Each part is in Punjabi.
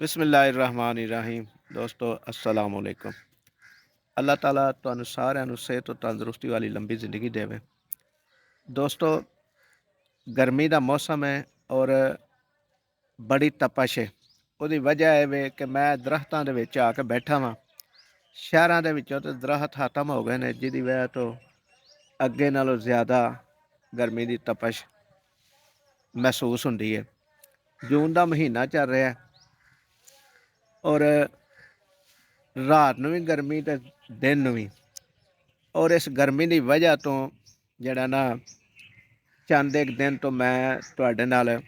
बिस्मिल्लाहिर्रहमानिर्रहीम। दोस्तों अस्सलाम वालेकुम। अल्लाह ताला तुहानू सारिਆਂ ਨੂੰ सेहत और तंदुरुस्ती वाली लंबी ज़िंदगी देवे। दोस्तों गर्मी ਦਾ मौसम है और बड़ी तपश है। ਉਹਦੀ ਵਜ੍ਹਾ ਇਹ ਵੇ ਕਿ ਮੈਂ ਦਰਖਤਾਂ ਦੇ ਵਿੱਚ ਆ ਕੇ ਬੈਠਾ ਵਾਂ। ਸ਼ਹਿਰਾਂ ਦੇ ਵਿੱਚੋਂ ਤੇ ਦਰਖਤ ਖਤਮ ਹੋ ਗਏ ਨੇ, ਜਿਹਦੀ ਵਜ੍ਹਾ ਤੋਂ ਅੱਗੇ ਨਾਲੋਂ ਜ਼ਿਆਦਾ ਗਰਮੀ ਦੀ ਤਪਸ਼ ਮਹਿਸੂਸ ਹੁੰਦੀ ਹੈ। ਜੂਨ ਦਾ ਮਹੀਨਾ ਚੱਲ ਰਿਹਾ ਔਰ ਰਾਤ ਨੂੰ ਵੀ ਗਰਮੀ ਤੇ ਦਿਨ ਨੂੰ ਵੀ। ਔਰ ਇਸ ਗਰਮੀ ਦੀ ਵਜ੍ਹਾ ਤੋਂ ਜਿਹੜਾ ਨਾ ਚੰਦ ਇੱਕ ਦਿਨ ਤੋਂ ਮੈਂ ਤੁਹਾਡੇ ਨਾਲ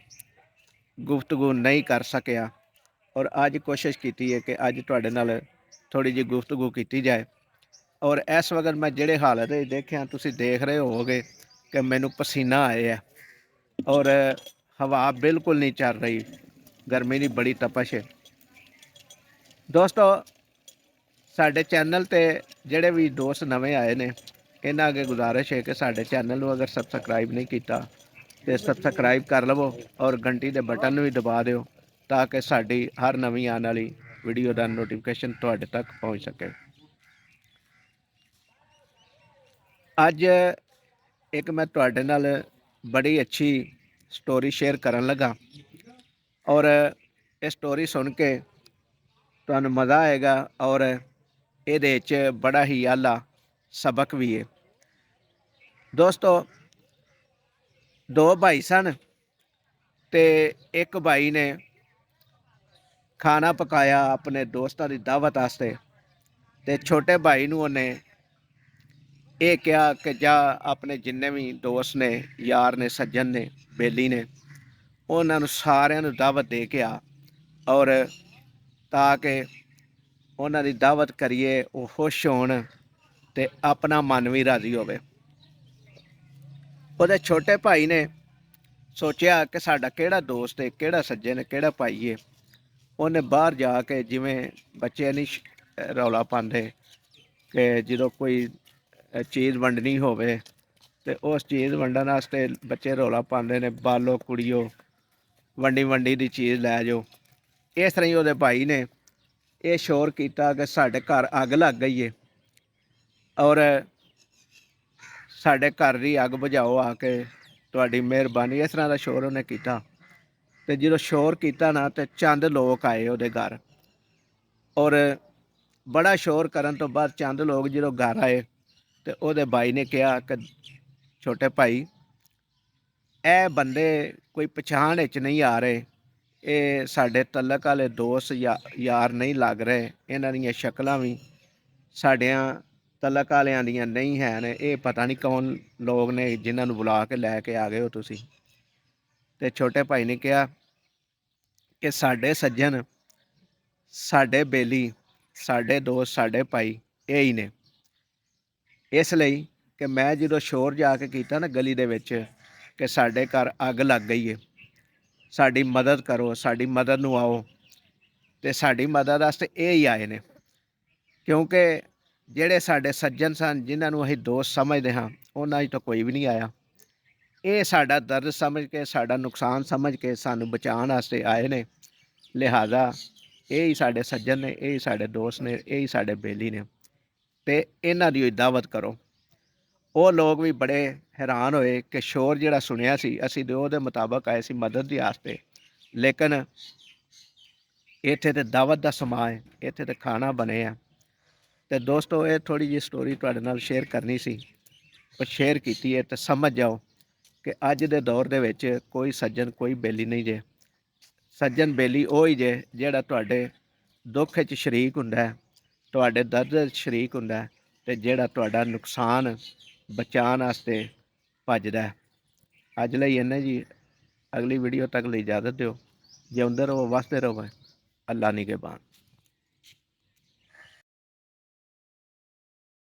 ਗੁਫ਼ਤਗੂ ਨਹੀਂ ਕਰ ਸਕਿਆ ਔਰ ਅੱਜ ਕੋਸ਼ਿਸ਼ ਕੀਤੀ ਹੈ ਕਿ ਅੱਜ ਤੁਹਾਡੇ ਨਾਲ ਥੋੜ੍ਹੀ ਜਿਹੀ ਗੁਫ਼ਤਗੂ ਕੀਤੀ ਜਾਏ। ਔਰ ਇਸ ਵਕਤ ਮੈਂ ਜਿਹੜੇ ਹਾਲਤ ਵਿੱਚ ਦੇਖਿਆ, ਤੁਸੀਂ ਦੇਖ ਰਹੇ ਹੋਵੋਗੇ ਕਿ ਮੈਨੂੰ ਪਸੀਨਾ ਆਇਆ ਔਰ ਹਵਾ ਬਿਲਕੁਲ ਨਹੀਂ ਚੱਲ ਰਹੀ। ਗਰਮੀ ਦੀ ਬੜੀ ਤਪਸ਼ ਹੈ। ਦੋਸਤੋ ਸਾਡੇ ਚੈਨਲ 'ਤੇ ਜਿਹੜੇ ਵੀ ਦੋਸਤ ਨਵੇਂ ਆਏ ਨੇ, ਇਹਨਾਂ ਅੱਗੇ ਗੁਜ਼ਾਰਿਸ਼ ਹੈ ਕਿ ਸਾਡੇ ਚੈਨਲ ਨੂੰ ਅਗਰ ਸਬਸਕ੍ਰਾਈਬ ਨਹੀਂ ਕੀਤਾ ਤੇ ਸਬਸਕ੍ਰਾਈਬ ਕਰ ਲਵੋ ਔਰ ਘੰਟੀ ਦੇ ਬਟਨ ਨੂੰ ਵੀ ਦਬਾ ਦਿਓ ਤਾਂ ਕਿ ਸਾਡੀ ਹਰ ਨਵੀਂ ਆਉਣ ਵਾਲੀ ਵੀਡੀਓ ਦਾ ਨੋਟੀਫਿਕੇਸ਼ਨ ਤੁਹਾਡੇ ਤੱਕ ਪਹੁੰਚ ਸਕੇ। ਅੱਜ ਇੱਕ ਮੈਂ ਤੁਹਾਡੇ ਨਾਲ ਬੜੀ ਅੱਛੀ ਸਟੋਰੀ ਸ਼ੇਅਰ ਕਰਨ ਲੱਗਾ ਔਰ ਇਹ ਸਟੋਰੀ ਸੁਣ ਕੇ ਤੁਹਾਨੂੰ ਮਜ਼ਾ ਆਏਗਾ ਔਰ ਇਹਦੇ 'ਚ ਬੜਾ ਹੀ ਆਲਾ ਸਬਕ ਵੀ ਹੈ। ਦੋਸਤੋ ਦੋ ਭਾਈ ਸਨ ਤੇ ਇੱਕ ਭਾਈ ਨੇ ਖਾਣਾ ਪਕਾਇਆ ਆਪਣੇ ਦੋਸਤਾਂ ਦੀ ਦਾਵਤ ਵਾਸਤੇ ਤੇ ਛੋਟੇ ਭਾਈ ਨੂੰ ਉਹਨੇ ਇਹ ਕਿਹਾ ਕਿ ਜਾ ਆਪਣੇ ਜਿੰਨੇ ਵੀ ਦੋਸਤ ਨੇ, ਯਾਰ ਨੇ, ਸੱਜਣ ਨੇ, ਬੇਲੀ ਨੇ, ਉਹਨਾਂ ਨੂੰ ਸਾਰਿਆਂ ਨੂੰ ਦਾਵਤ ਦੇ ਕੇ ਆ ਔਰ ਤਾਂ ਕਿ ਉਹਨਾਂ ਦੀ ਦਾਵਤ ਕਰੀਏ, ਉਹ ਖੁਸ਼ ਹੋਣ ਤੇ ਆਪਣਾ ਮਨ ਵੀ ਰਾਜ਼ੀ ਹੋਵੇ। ਉਹਦੇ ਛੋਟੇ ਭਾਈ ਨੇ ਸੋਚਿਆ ਕਿ ਸਾਡਾ ਕਿਹੜਾ ਦੋਸਤ ਹੈ, ਕਿਹੜਾ ਸੱਜਣ ਹੈ, ਕਿਹੜਾ ਭਾਈ ਹੈ। ਉਹਨੇ ਬਾਹਰ ਜਾ ਕੇ, ਜਿਵੇਂ ਬੱਚੇ ਨਹੀਂ ਰੌਲਾ ਪਾਉਂਦੇ ਕਿ ਜਦੋਂ ਕੋਈ ਚੀਜ਼ ਵੰਡਣੀ ਹੋਵੇ ਤੇ ਉਸ ਚੀਜ਼ ਵੰਡਣ ਵਾਸਤੇ ਬੱਚੇ ਰੌਲਾ ਪਾਉਂਦੇ ਨੇ, ਬਾਲੋ ਕੁੜੀਓ ਵੰਡੀ ਦੀ ਚੀਜ਼ ਲੈ ਜਾਓ। ਇਸ ਤਰ੍ਹਾਂ ਹੀ ਉਹਦੇ ਭਾਈ ਨੇ ਇਹ ਸ਼ੋਰ ਕੀਤਾ ਕਿ ਸਾਡੇ ਘਰ ਅੱਗ ਲੱਗ ਗਈ ਹੈ ਔਰ ਸਾਡੇ ਘਰ ਦੀ ਅੱਗ ਬੁਝਾਓ ਆ ਕੇ, ਤੁਹਾਡੀ ਮਿਹਰਬਾਨੀ। ਇਸ ਤਰ੍ਹਾਂ ਦਾ ਸ਼ੋਰ ਉਹਨੇ ਕੀਤਾ ਤੇ ਜਦੋਂ ਸ਼ੋਰ ਕੀਤਾ ਨਾ ਤੇ ਚੰਦ ਲੋਕ ਆਏ ਉਹਦੇ ਘਰ ਔਰ ਬੜਾ ਸ਼ੋਰ ਕਰਨ ਤੋਂ ਬਾਅਦ ਚੰਦ ਲੋਕ ਜਦੋਂ ਘਰ ਆਏ ਤੇ ਉਹਦੇ ਭਾਈ ਨੇ ਕਿਹਾ ਕਿ ਛੋਟੇ ਭਾਈ, ਇਹ ਬੰਦੇ ਕੋਈ ਪਛਾਣ ਵਿੱਚ ਨਹੀਂ ਆ ਰਹੇ, ਇਹ ਸਾਡੇ ਤਲਕ ਵਾਲੇ ਦੋਸਤ ਯਾਰ ਨਹੀਂ ਲੱਗ ਰਹੇ, ਇਹਨਾਂ ਦੀਆਂ ਸ਼ਕਲਾਂ ਵੀ ਸਾਡਿਆਂ ਤਲਕ ਵਾਲਿਆਂ ਦੀਆਂ ਨਹੀਂ ਹੈ ਨੇ, ਇਹ ਪਤਾ ਨਹੀਂ ਕੌਣ ਲੋਕ ਨੇ ਜਿਨ੍ਹਾਂ ਨੂੰ ਬੁਲਾ ਕੇ ਲੈ ਕੇ ਆ ਗਏ ਹੋ ਤੁਸੀਂ। ਤੇ ਛੋਟੇ ਭਾਈ ਨੇ ਕਿਹਾ ਕਿ ਸਾਡੇ ਸੱਜਣ, ਸਾਡੇ ਬੇਲੀ, ਸਾਡੇ ਦੋਸਤ, ਸਾਡੇ ਭਾਈ ਇਹ ਹੀ ਨੇ। ਇਸ ਲਈ ਕਿ ਮੈਂ ਜਦੋਂ ਸ਼ੋਰ ਜਾ ਕੇ ਕੀਤਾ ਨਾ ਗਲੀ ਦੇ ਵਿੱਚ ਕਿ ਸਾਡੇ ਘਰ ਅੱਗ ਲੱਗ ਗਈ ਹੈ, ਸਾਡੀ ਮਦਦ ਕਰੋ, ਸਾਡੀ ਮਦਦ ਨੂੰ ਆਓ, ਤੇ ਸਾਡੀ ਮਦਦ ਵਾਸਤੇ ਇਹ ਹੀ ਆਏ ਨੇ। ਕਿਉਂਕਿ ਜਿਹੜੇ ਸਾਡੇ ਸੱਜਣ ਸਨ, ਜਿਨ੍ਹਾਂ ਨੂੰ ਅਸੀਂ ਦੋਸਤ ਸਮਝਦੇ ਹਾਂ, ਉਹਨਾਂ 'ਚ ਤਾਂ ਕੋਈ ਵੀ ਨਹੀਂ ਆਇਆ। ਇਹ ਸਾਡਾ ਦਰਦ ਸਮਝ ਕੇ, ਸਾਡਾ ਨੁਕਸਾਨ ਸਮਝ ਕੇ ਸਾਨੂੰ ਬਚਾਉਣ ਵਾਸਤੇ ਆਏ ਨੇ। ਲਿਹਾਜ਼ਾ ਇਹ ਹੀ ਸਾਡੇ ਸੱਜਣ ਨੇ, ਇਹ ਹੀ ਸਾਡੇ ਦੋਸਤ ਨੇ, ਇਹ ਹੀ ਸਾਡੇ ਬੇਲੀ ਨੇ ਤੇ ਇਹਨਾਂ ਦੀ ਦਾਵਤ ਕਰੋ। ਉਹ ਲੋਕ ਵੀ ਬੜੇ ਹੈਰਾਨ ਹੋਏ ਕਿ ਸ਼ੋਰ ਜਿਹੜਾ ਸੁਣਿਆ ਸੀ, ਅਸੀਂ ਤੇ ਉਹਦੇ ਮੁਤਾਬਕ ਆਏ ਸੀ ਮਦਦ ਦੇ ਵਾਸਤੇ, ਲੇਕਿਨ ਇੱਥੇ ਤੇ ਦਾਵਤ ਦਾ ਸਮਾਂ ਹੈ, ਇੱਥੇ ਤੇ ਖਾਣਾ ਬਣੇ ਆ। ਤੇ ਦੋਸਤੋ ਇਹ ਥੋੜ੍ਹੀ ਜਿਹੀ ਸਟੋਰੀ ਤੁਹਾਡੇ ਨਾਲ ਸ਼ੇਅਰ ਕਰਨੀ ਸੀ, ਉਹ ਸ਼ੇਅਰ ਕੀਤੀ ਹੈ ਤੇ ਸਮਝ ਜਾਓ ਕਿ ਅੱਜ ਦੇ ਦੌਰ ਦੇ ਵਿੱਚ ਕੋਈ ਸੱਜਣ, ਕੋਈ ਬੇਲੀ ਨਹੀਂ ਜੇ। ਸੱਜਣ ਬੇਲੀ ਉਹ ਹੀ ਜੇ ਜਿਹੜਾ ਤੁਹਾਡੇ ਦੁੱਖ 'ਚ ਸ਼ਰੀਕ ਹੁੰਦਾ, ਤੁਹਾਡੇ ਦਰਦ 'ਚ ਸ਼ਰੀਕ ਹੁੰਦਾ ਤੇ ਜਿਹੜਾ ਤੁਹਾਡਾ ਨੁਕਸਾਨ ਬਚਾਉਣ ਵਾਸਤੇ ਭੱਜਦਾ। ਅੱਜ ਲਈ ਇੰਨਾ ਜੀ, ਅਗਲੀ ਵੀਡੀਓ ਤੱਕ ਲਈ ਇਜਾਜ਼ਤ ਦਿਓ। ਜਿਉਂਦੇ ਰਹੋ, ਵਸਦੇ ਰਹੋ। ਅੱਲਾ ਨਿਗਹਿਬਾਨ।